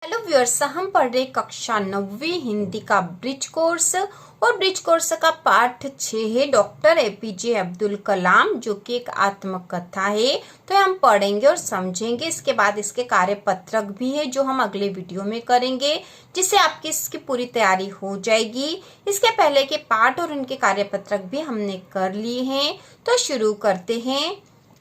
Hello viewers, हम पढ़ रहे कक्षा 9वीं हिंदी का ब्रिज कोर्स और ब्रिज कोर्स का पाठ 6 है डॉक्टर एपीजे अब्दुल कलाम, जो कि एक आत्मकथा है। तो हम पढ़ेंगे और समझेंगे। इसके बाद इसके कार्यपत्रक भी है जो हम अगले वीडियो में करेंगे, जिससे आपकी इसकी पूरी तैयारी हो जाएगी। इसके पहले के पाठ और उनके कार्यपत्रक भी हमने कर लिए हैं। तो शुरू करते हैं।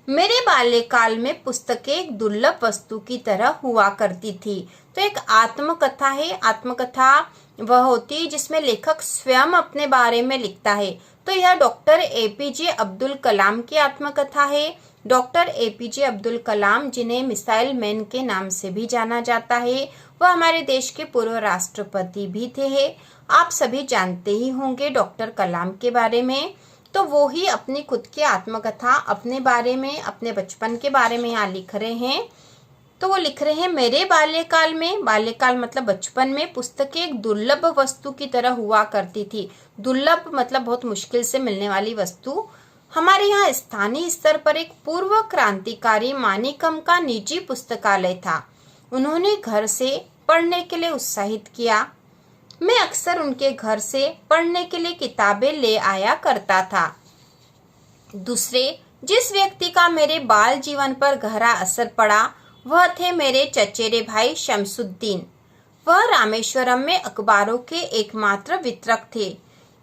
मेरे बाल्यकाल में पुस्तकें एक दुर्लभ वस्तु की तरह हुआ करती थी। तो एक आत्मकथा है। आत्मकथा वह होती है जिसमें लेखक स्वयं अपने बारे में लिखता है। तो यह डॉक्टर एपीजे अब्दुल कलाम की आत्मकथा है। डॉक्टर एपीजे अब्दुल कलाम, जिन्हें मिसाइल मैन के नाम से भी जाना जाता है, वह हमारे देश के पूर्व राष्ट्रपति भी थे। आप सभी जानते ही होंगे डॉक्टर कलाम के बारे में। तो वो ही अपनी खुद की आत्मकथा अपने बारे में, अपने बचपन के बारे में यहाँ लिख रहे हैं। तो वो लिख रहे हैं, मेरे बाल्यकाल में, बाल्यकाल मतलब बचपन में, पुस्तकें एक दुर्लभ वस्तु की तरह हुआ करती थी। दुर्लभ मतलब बहुत मुश्किल से मिलने वाली वस्तु। हमारे यहाँ स्थानीय स्तर पर एक पूर्व क्रांतिकारी मानिकम का निजी पुस्तकालय था। उन्होंने घर से पढ़ने के लिए उत्साहित किया। मैं अक्सर उनके घर से पढ़ने के लिए किताबें ले आया करता था। दूसरे जिस व्यक्ति का मेरे बाल जीवन पर गहरा असर पड़ा वह थे मेरे चचेरे भाई शमसुद्दीन। वह रामेश्वरम में अखबारों के एकमात्र वितरक थे।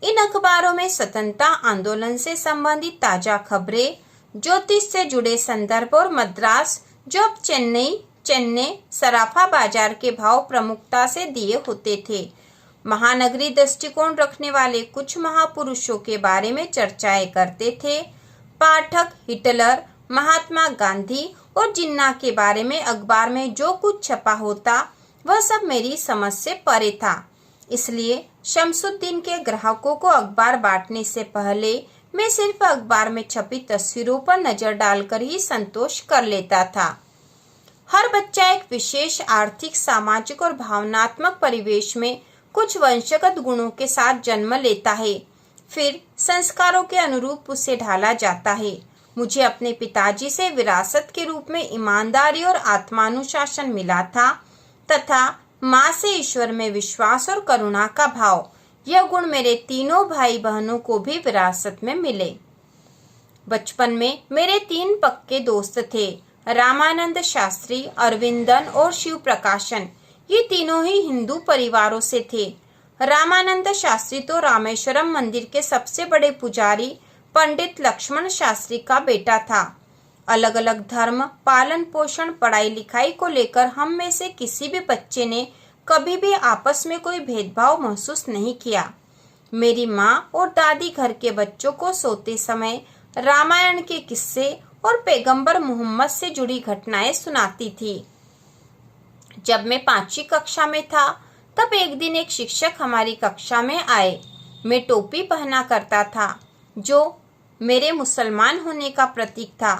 इन अखबारों में स्वतंत्रता आंदोलन से संबंधित ताजा खबरें, ज्योतिष से जुड़े संदर्भ और मद्रास जो अब चेन्नई सराफा बाजार के भाव प्रमुखता से दिए होते थे। महानगरी दृष्टिकोण रखने वाले कुछ महापुरुषों के बारे में चर्चाएं करते थे। पाठक हिटलर, महात्मा गांधी और जिन्ना के बारे में अखबार में जो कुछ छपा होता वह सब मेरी समझ से परे था। इसलिए शमसुद्दीन के ग्राहकों को अखबार बांटने से पहले मैं सिर्फ अखबार में छपी तस्वीरों पर नजर डालकर ही संतोष कर लेता था। हर बच्चा एक विशेष आर्थिक, सामाजिक और भावनात्मक परिवेश में कुछ वंशगत गुणों के साथ जन्म लेता है, फिर संस्कारों के अनुरूप उसे ढाला जाता है। मुझे अपने पिताजी से विरासत के रूप में ईमानदारी और आत्मानुशासन मिला था, तथा माँ से ईश्वर में विश्वास और करुणा का भाव। यह गुण मेरे तीनों भाई बहनों को भी विरासत में मिले। बचपन में मेरे 3 पक्के दोस्त थे, रामानंद शास्त्री, अरविंदन और शिव प्रकाशन। ये तीनों ही हिंदू परिवारों से थे। रामानंद शास्त्री तो रामेश्वरम मंदिर के सबसे बड़े पुजारी पंडित लक्ष्मण शास्त्री का बेटा था। अलग अलग धर्म, पालन पोषण, पढ़ाई लिखाई को लेकर हम में से किसी भी बच्चे ने कभी भी आपस में कोई भेदभाव महसूस नहीं किया। मेरी माँ और दादी घर के बच्चों को सोते समय रामायण के किस्से और पैगंबर मोहम्मद से जुड़ी घटनाएं सुनाती थी। जब मैं 5वीं कक्षा में था तब एक दिन एक शिक्षक हमारी कक्षा में आए। मैं टोपी पहना करता था, जो मेरे मुसलमान होने का प्रतीक था।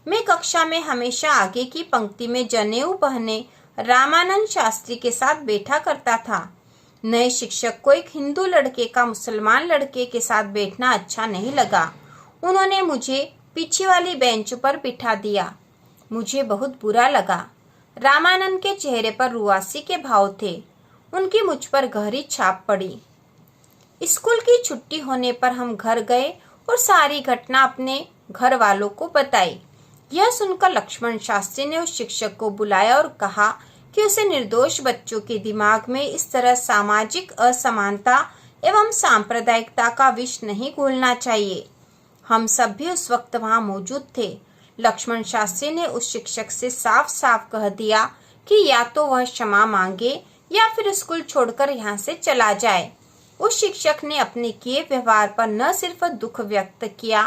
मैं कक्षा में हमेशा आगे की पंक्ति में जनेऊ पहने रामानंद शास्त्री के साथ बैठा करता था। नए शिक्षक को एक हिंदू लड़के का मुसलमान लड़के के साथ बैठना अच्छा नहीं लगा। उन्होंने मुझे पीछे वाली बेंच पर बिठा दिया। मुझे बहुत बुरा लगा। रामानंद के चेहरे पर रुआसी के भाव थे। उनकी मुझ पर गहरी छाप पड़ी। स्कूल की छुट्टी होने पर हम घर गए और सारी घटना अपने घर वालों को बताई। यह सुनकर लक्ष्मण शास्त्री ने उस शिक्षक को बुलाया और कहा कि उसे निर्दोष बच्चों के दिमाग में इस तरह सामाजिक असमानता एवं सांप्रदायिकता का विष नहीं घोलना चाहिए। हम सब भी उस वक्त वहां मौजूद थे। लक्ष्मण शास्त्री ने उस शिक्षक से साफ साफ कह दिया कि या तो वह क्षमा मांगे या फिर स्कूल छोड़कर यहाँ से चला जाए। उस शिक्षक ने अपने किए व्यवहार पर न सिर्फ दुख व्यक्त किया,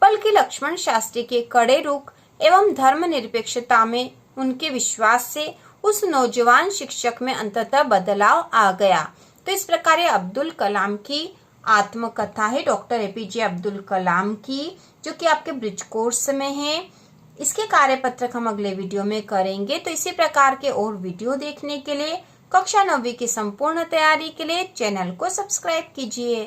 बल्कि लक्ष्मण शास्त्री के कड़े रुख एवं धर्मनिरपेक्षता में उनके विश्वास से उस नौजवान शिक्षक में अंततः बदलाव आ गया। तो इस प्रकार अब्दुल कलाम की आत्मकथा है, डॉक्टर एपीजे अब्दुल कलाम की, जो कि आपके ब्रिज कोर्स में है। इसके कार्यपत्रक हम अगले वीडियो में करेंगे। तो इसी प्रकार के और वीडियो देखने के लिए, कक्षा 9वीं की संपूर्ण तैयारी के लिए चैनल को सब्सक्राइब कीजिए।